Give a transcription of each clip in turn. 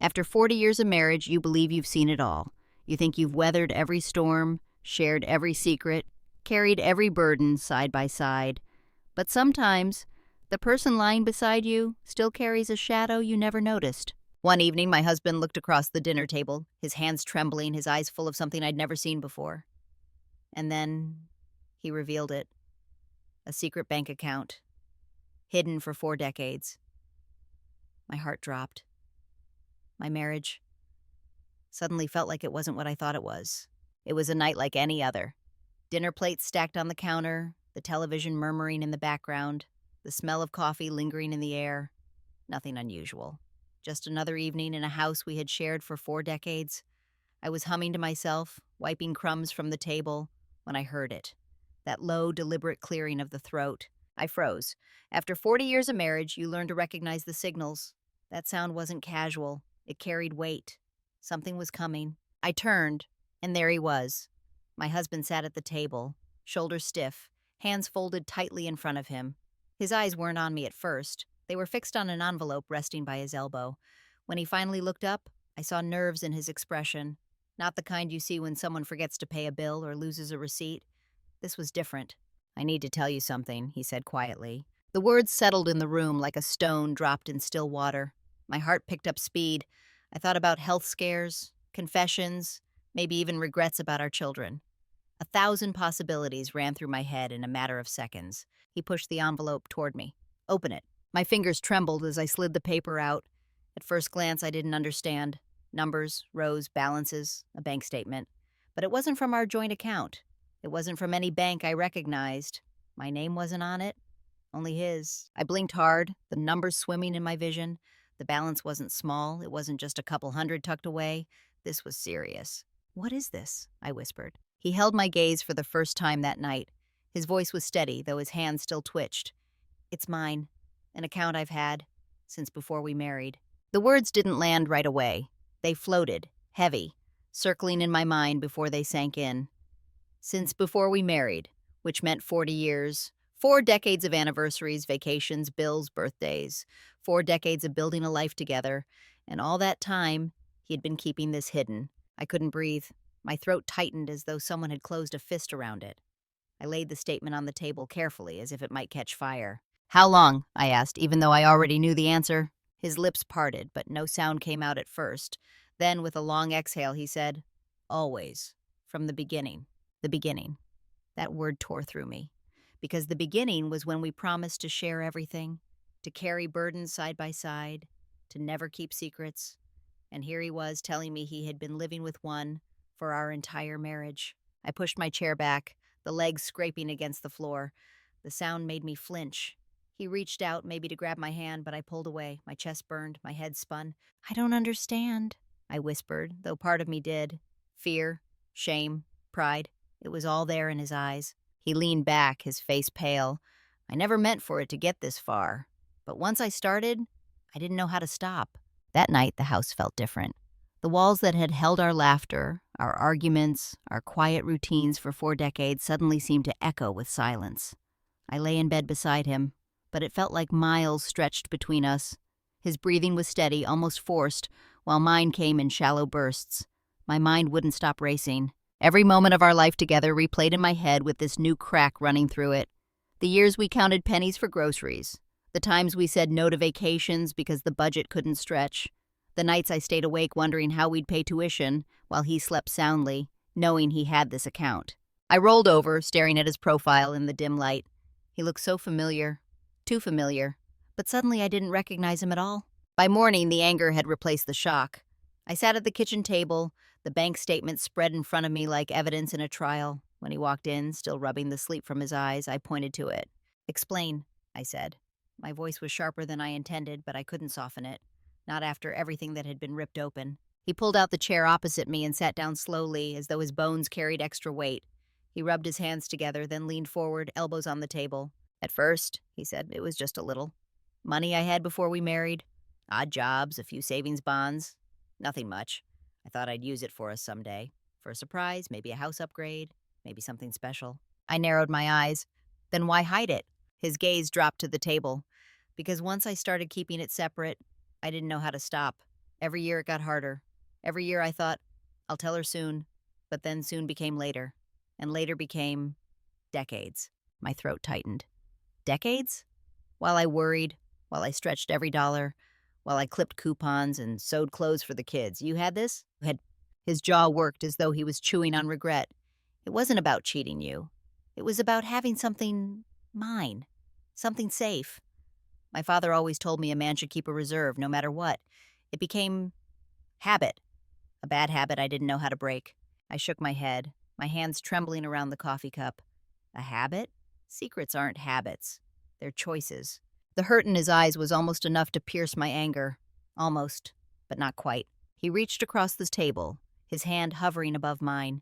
After 40 years of marriage, you believe you've seen it all. You think you've weathered every storm, shared every secret, carried every burden side by side. But sometimes, the person lying beside you still carries a shadow you never noticed. One evening, my husband looked across the dinner table, his hands trembling, his eyes full of something I'd never seen before. And then he revealed it. A secret bank account, hidden for 4 decades. My heart dropped. My marriage suddenly felt like it wasn't what I thought it was. It was a night like any other. Dinner plates stacked on the counter, the television murmuring in the background, the smell of coffee lingering in the air. Nothing unusual. Just another evening in a house we had shared for 4 decades. I was humming to myself, wiping crumbs from the table, when I heard it. That low, deliberate clearing of the throat. I froze. After 40 years of marriage, you learn to recognize the signals. That sound wasn't casual. It carried weight. Something was coming. I turned, and there he was. My husband sat at the table, shoulders stiff, hands folded tightly in front of him. His eyes weren't on me at first. They were fixed on an envelope resting by his elbow. When he finally looked up, I saw nerves in his expression. Not the kind you see when someone forgets to pay a bill or loses a receipt. This was different. "I need to tell you something," he said quietly. The words settled in the room like a stone dropped in still water. My heart picked up speed. I thought about health scares, confessions, maybe even regrets about our children. 1,000 possibilities ran through my head in a matter of seconds. He pushed the envelope toward me. "Open it." My fingers trembled as I slid the paper out. At first glance, I didn't understand. Numbers, rows, balances, a bank statement. But it wasn't from our joint account. It wasn't from any bank I recognized. My name wasn't on it, only his. I blinked hard, the numbers swimming in my vision. The balance wasn't small. It wasn't just a couple hundred tucked away. This was serious. "What is this?" I whispered. He held my gaze for the first time that night. His voice was steady, though his hand still twitched. "It's mine. An account I've had since before we married." The words didn't land right away. They floated, heavy, circling in my mind before they sank in. Since before we married, which meant 40 years, 4 decades of anniversaries, vacations, bills, birthdays, 4 decades of building a life together, and all that time, he had been keeping this hidden. I couldn't breathe. My throat tightened as though someone had closed a fist around it. I laid the statement on the table carefully, as if it might catch fire. "How long?" I asked, even though I already knew the answer. His lips parted, but no sound came out at first. Then, with a long exhale, he said, "Always. From the beginning." The beginning. That word tore through me. Because the beginning was when we promised to share everything, to carry burdens side by side, to never keep secrets. And here he was telling me he had been living with one for our entire marriage. I pushed my chair back, the legs scraping against the floor. The sound made me flinch. He reached out, maybe to grab my hand, but I pulled away. My chest burned, my head spun. "I don't understand," I whispered, though part of me did. Fear, shame, pride. It was all there in his eyes. He leaned back, his face pale. "I never meant for it to get this far. But once I started, I didn't know how to stop." That night, the house felt different. The walls that had held our laughter, our arguments, our quiet routines for 4 decades suddenly seemed to echo with silence. I lay in bed beside him, but it felt like miles stretched between us. His breathing was steady, almost forced, while mine came in shallow bursts. My mind wouldn't stop racing. Every moment of our life together replayed in my head with this new crack running through it. The years we counted pennies for groceries. The times we said no to vacations because the budget couldn't stretch. The nights I stayed awake wondering how we'd pay tuition while he slept soundly, knowing he had this account. I rolled over, staring at his profile in the dim light. He looked so familiar. Too familiar. But suddenly I didn't recognize him at all. By morning, the anger had replaced the shock. I sat at the kitchen table, the bank statement spread in front of me like evidence in a trial. When he walked in, still rubbing the sleep from his eyes, I pointed to it. "Explain," I said. My voice was sharper than I intended, but I couldn't soften it. Not after everything that had been ripped open. He pulled out the chair opposite me and sat down slowly, as though his bones carried extra weight. He rubbed his hands together, then leaned forward, elbows on the table. "At first," he said, "it was just a little. Money I had before we married. Odd jobs, a few savings bonds. Nothing much. I thought I'd use it for us someday. For a surprise, maybe a house upgrade, maybe something special." I narrowed my eyes. "Then why hide it?" His gaze dropped to the table. "Because once I started keeping it separate, I didn't know how to stop. Every year it got harder. Every year I thought, I'll tell her soon, but then soon became later, and later became decades. My throat tightened. Decades? While I worried, while I stretched every dollar, while I clipped coupons and sewed clothes for the kids. You had this? His jaw worked as though he was chewing on regret. It wasn't about cheating you. It was about having something mine, something safe. My father always told me a man should keep a reserve, no matter what. It became habit, a bad habit I didn't know how to break. I shook my head, my hands trembling around the coffee cup. A habit? Secrets aren't habits. They're choices. The hurt in his eyes was almost enough to pierce my anger. Almost, but not quite. He reached across the table, his hand hovering above mine.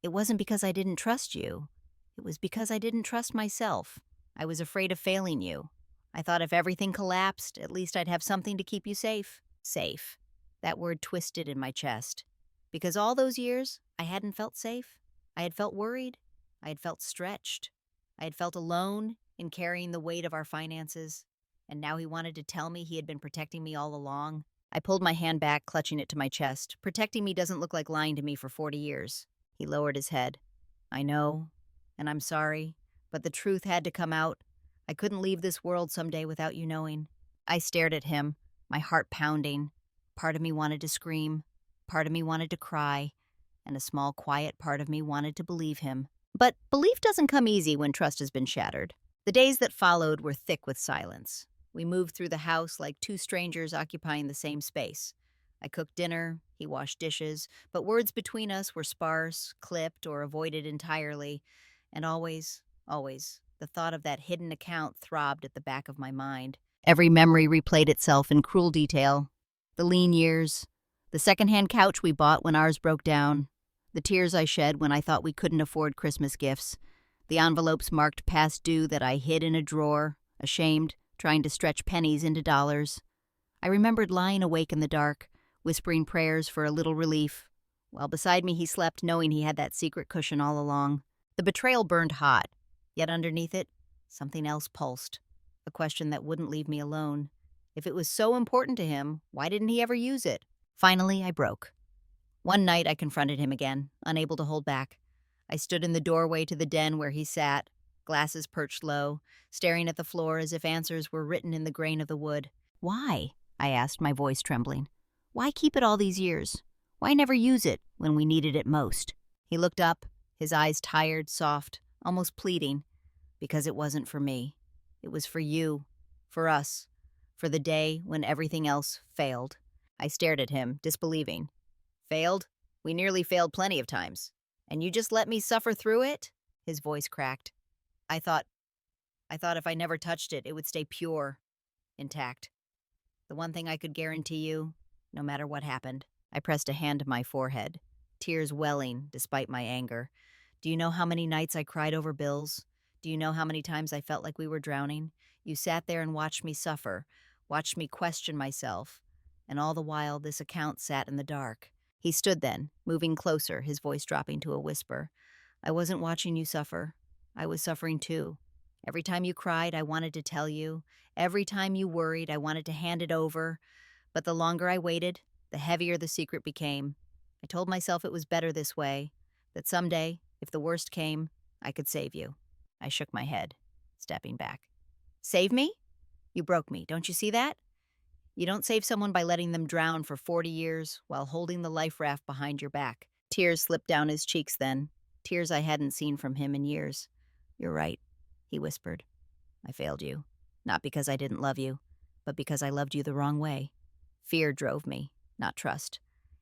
It wasn't because I didn't trust you. It was because I didn't trust myself. I was afraid of failing you. I thought if everything collapsed, at least I'd have something to keep you safe. Safe. That word twisted in my chest. Because all those years, I hadn't felt safe. I had felt worried. I had felt stretched. I had felt alone in carrying the weight of our finances. And now he wanted to tell me he had been protecting me all along. I pulled my hand back, clutching it to my chest. Protecting me doesn't look like lying to me for 40 years. He lowered his head. I know, and I'm sorry, but the truth had to come out. I couldn't leave this world someday without you knowing. I stared at him, my heart pounding. Part of me wanted to scream. Part of me wanted to cry. And a small, quiet part of me wanted to believe him. But belief doesn't come easy when trust has been shattered. The days that followed were thick with silence. We moved through the house like two strangers occupying the same space. I cooked dinner, he washed dishes, but words between us were sparse, clipped, or avoided entirely. And always, the thought of that hidden account throbbed at the back of my mind. Every memory replayed itself in cruel detail. The lean years, the secondhand couch we bought when ours broke down, the tears I shed when I thought we couldn't afford Christmas gifts, the envelopes marked past due that I hid in a drawer, ashamed, trying to stretch pennies into dollars. I remembered lying awake in the dark, whispering prayers for a little relief, while beside me he slept knowing he had that secret cushion all along. The betrayal burned hot, yet underneath it, something else pulsed, a question that wouldn't leave me alone. If it was so important to him, why didn't he ever use it? Finally, I broke. One night I confronted him again, unable to hold back. I stood in the doorway to the den where he sat, glasses perched low, staring at the floor as if answers were written in the grain of the wood. Why? I asked, my voice trembling. Why keep it all these years? Why never use it when we needed it most? He looked up, his eyes tired, soft, almost pleading. Because it wasn't for me. It was for you, for us, for the day when everything else failed. I stared at him, disbelieving. Failed? We nearly failed plenty of times. And you just let me suffer through it? His voice cracked. I thought if I never touched it, it would stay pure, intact. The one thing I could guarantee you, no matter what happened. I pressed a hand to my forehead, tears welling despite my anger. Do you know how many nights I cried over bills? Do you know how many times I felt like we were drowning? You sat there and watched me suffer, watched me question myself. And all the while, this account sat in the dark. He stood then, moving closer, his voice dropping to a whisper. I wasn't watching you suffer. I was suffering too. Every time you cried, I wanted to tell you. Every time you worried, I wanted to hand it over. But the longer I waited, the heavier the secret became. I told myself it was better this way, that someday, if the worst came, I could save you. I shook my head, stepping back. Save me? You broke me, don't you see that? You don't save someone by letting them drown for 40 years while holding the life raft behind your back. Tears slipped down his cheeks then, tears I hadn't seen from him in years. You're right, he whispered. I failed you, not because I didn't love you, but because I loved you the wrong way. Fear drove me, not trust,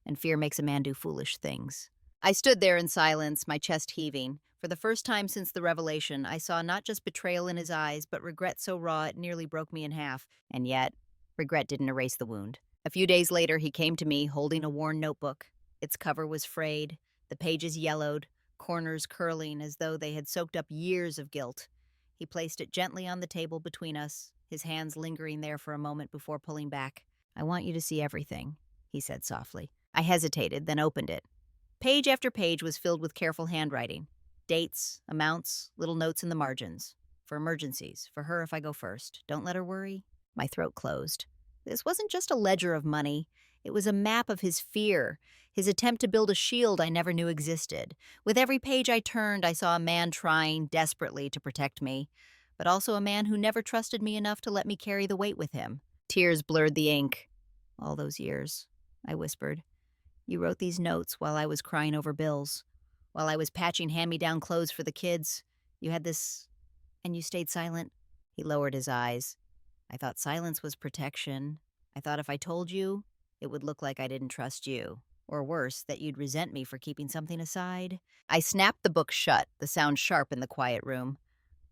and fear makes a man do foolish things. I stood there in silence, my chest heaving. For the first time since the revelation, I saw not just betrayal in his eyes, but regret so raw it nearly broke me in half. And yet, regret didn't erase the wound. A few days later, he came to me holding a worn notebook. Its cover was frayed, the pages yellowed, corners curling as though they had soaked up years of guilt. He placed it gently on the table between us, his hands lingering there for a moment before pulling back. I want you to see everything, he said softly. I hesitated, then opened it. Page after page was filled with careful handwriting. Dates, amounts, little notes in the margins. For emergencies, for her if I go first. Don't let her worry. My throat closed. This wasn't just a ledger of money. It was a map of his fear, his attempt to build a shield I never knew existed. With every page I turned, I saw a man trying desperately to protect me, but also a man who never trusted me enough to let me carry the weight with him. Tears blurred the ink. All those years, I whispered. You wrote these notes while I was crying over bills, while I was patching hand-me-down clothes for the kids. You had this, and you stayed silent. He lowered his eyes. I thought silence was protection. I thought if I told you, it would look like I didn't trust you. Or worse, that you'd resent me for keeping something aside. I snapped the book shut, the sound sharp in the quiet room.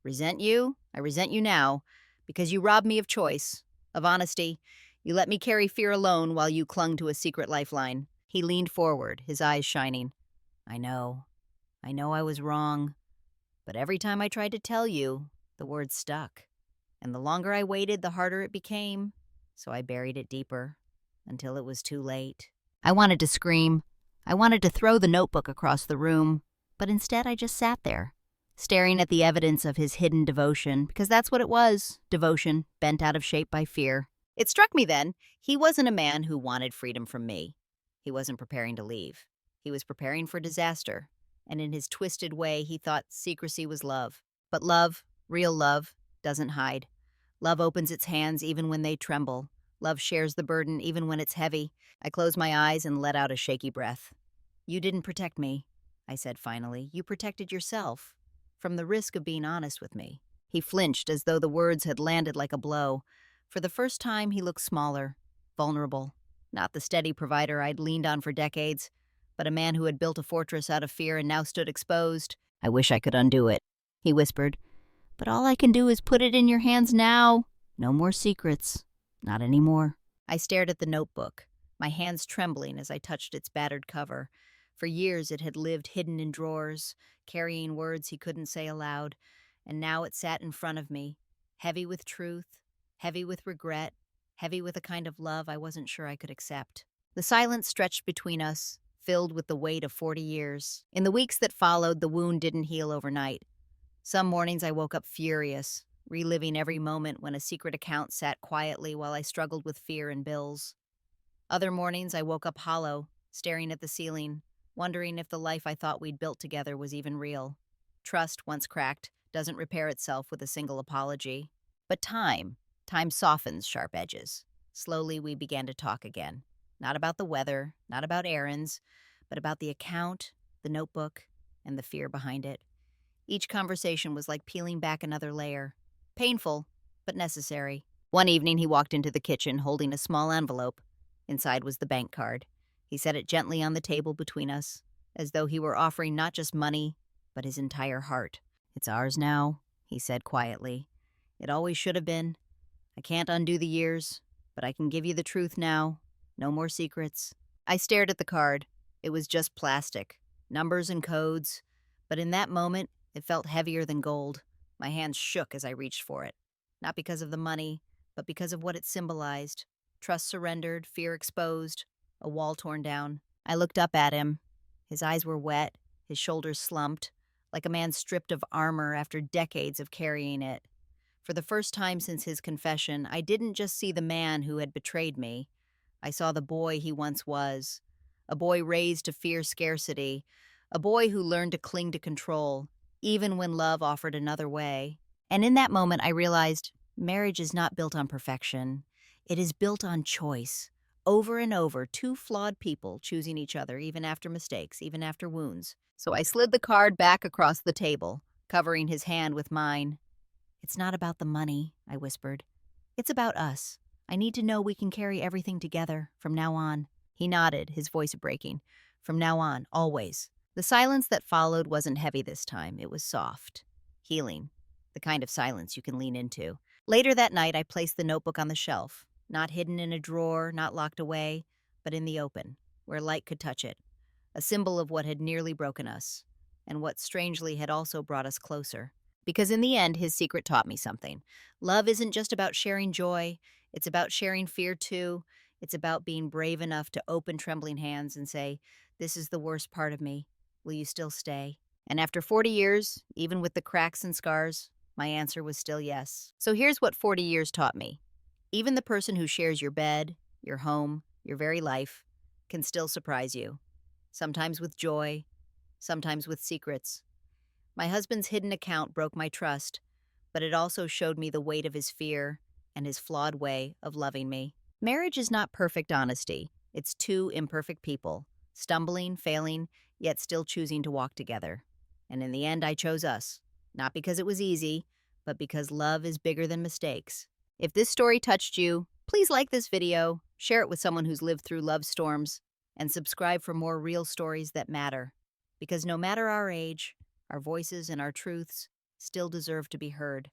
Resent you? I resent you now, because you robbed me of choice, of honesty. You let me carry fear alone while you clung to a secret lifeline. He leaned forward, his eyes shining. I know I was wrong. But every time I tried to tell you, the words stuck. And the longer I waited, the harder it became. So I buried it deeper, until it was too late. I wanted to scream. I wanted to throw the notebook across the room. But instead I just sat there, staring at the evidence of his hidden devotion, because that's what it was, devotion, bent out of shape by fear. It struck me then, he wasn't a man who wanted freedom from me. He wasn't preparing to leave. He was preparing for disaster, and in his twisted way, he thought secrecy was love. But love, real love, doesn't hide. Love opens its hands even when they tremble. Love shares the burden even when it's heavy. I closed my eyes and let out a shaky breath. You didn't protect me, I said finally. You protected yourself from the risk of being honest with me. He flinched as though the words had landed like a blow. For the first time, he looked smaller, vulnerable. Not the steady provider I'd leaned on for decades, but a man who had built a fortress out of fear and now stood exposed. I wish I could undo it, he whispered. But all I can do is put it in your hands now. No more secrets. Not anymore. I stared at the notebook, my hands trembling as I touched its battered cover. For years it had lived hidden in drawers, carrying words he couldn't say aloud, and now it sat in front of me, heavy with truth, heavy with regret, heavy with a kind of love I wasn't sure I could accept. The silence stretched between us, filled with the weight of 40 years. In the weeks that followed, the wound didn't heal overnight. Some mornings I woke up furious, reliving every moment when a secret account sat quietly while I struggled with fear and bills. Other mornings I woke up hollow, staring at the ceiling, wondering if the life I thought we'd built together was even real. Trust, once cracked, doesn't repair itself with a single apology. But time softens sharp edges. Slowly we began to talk again. Not about the weather, not about errands, but about the account, the notebook, and the fear behind it. Each conversation was like peeling back another layer. Painful, but necessary. One evening he walked into the kitchen holding a small envelope. Inside was the bank card. He set it gently on the table between us, as though he were offering not just money, but his entire heart. It's ours now, he said quietly. It always should have been. I can't undo the years, but I can give you the truth now. No more secrets. I stared at the card. It was just plastic, numbers and codes. But in that moment, it felt heavier than gold. My hands shook as I reached for it. Not because of the money, but because of what it symbolized. Trust surrendered, fear exposed, a wall torn down. I looked up at him. His eyes were wet, his shoulders slumped, like a man stripped of armor after decades of carrying it. For the first time since his confession, I didn't just see the man who had betrayed me. I saw the boy he once was. A boy raised to fear scarcity. A boy who learned to cling to control, even when love offered another way. And in that moment, I realized marriage is not built on perfection. It is built on choice. Over and over, two flawed people choosing each other, even after mistakes, even after wounds. So I slid the card back across the table, covering his hand with mine. It's not about the money, I whispered. It's about us. I need to know we can carry everything together from now on. He nodded, his voice breaking. From now on, always. The silence that followed wasn't heavy this time. It was soft, healing, the kind of silence you can lean into. Later that night, I placed the notebook on the shelf, not hidden in a drawer, not locked away, but in the open, where light could touch it, a symbol of what had nearly broken us, and what strangely had also brought us closer. Because in the end, his secret taught me something. Love isn't just about sharing joy. It's about sharing fear, too. It's about being brave enough to open trembling hands and say, this is the worst part of me. Will you still stay? And after 40 years, even with the cracks and scars, my answer was still yes. So here's what 40 years taught me. Even the person who shares your bed, your home, your very life, can still surprise you. Sometimes with joy, sometimes with secrets. My husband's hidden account broke my trust, but it also showed me the weight of his fear and his flawed way of loving me. Marriage is not perfect honesty. It's two imperfect people, stumbling, failing, yet still choosing to walk together. And in the end, I chose us. Not because it was easy, but because love is bigger than mistakes. If this story touched you, please like this video, share it with someone who's lived through love storms, and subscribe for more real stories that matter. Because no matter our age, our voices and our truths still deserve to be heard.